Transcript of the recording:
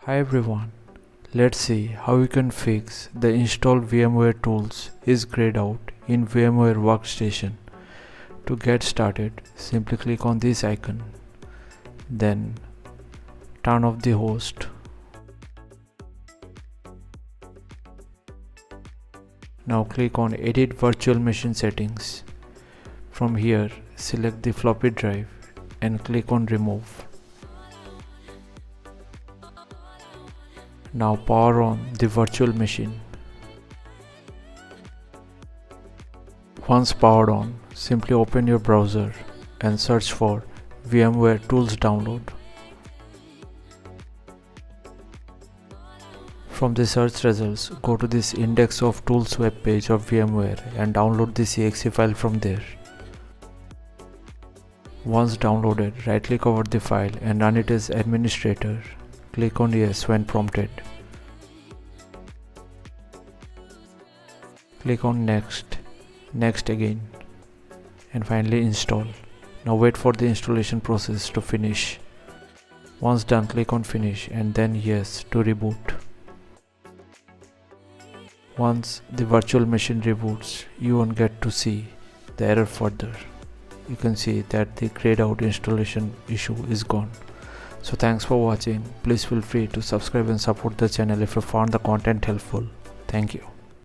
Hi everyone, let's see how we can fix the installed VMware Tools is grayed out in VMware Workstation. To get started, simply click on this icon, then turn off the host. Now click on Edit Virtual Machine Settings. From here, select the floppy drive and click on Remove. Now power on the virtual machine. Once powered on, simply open your browser and search for VMware Tools download. From the search results, go to this Index of Tools web page of VMware and download the exe file from there. Once downloaded, right-click over the file and run it as administrator. Click on Yes when prompted. Click on Next, Next again, and finally install. Now wait for the installation process to finish. Once done, click on Finish and then Yes to reboot. Once the virtual machine reboots, you won't get to see the error further. You can see that the grayed out installation issue is gone. So thanks for watching. Please feel free to subscribe and support the channel if you found the content helpful. Thank you.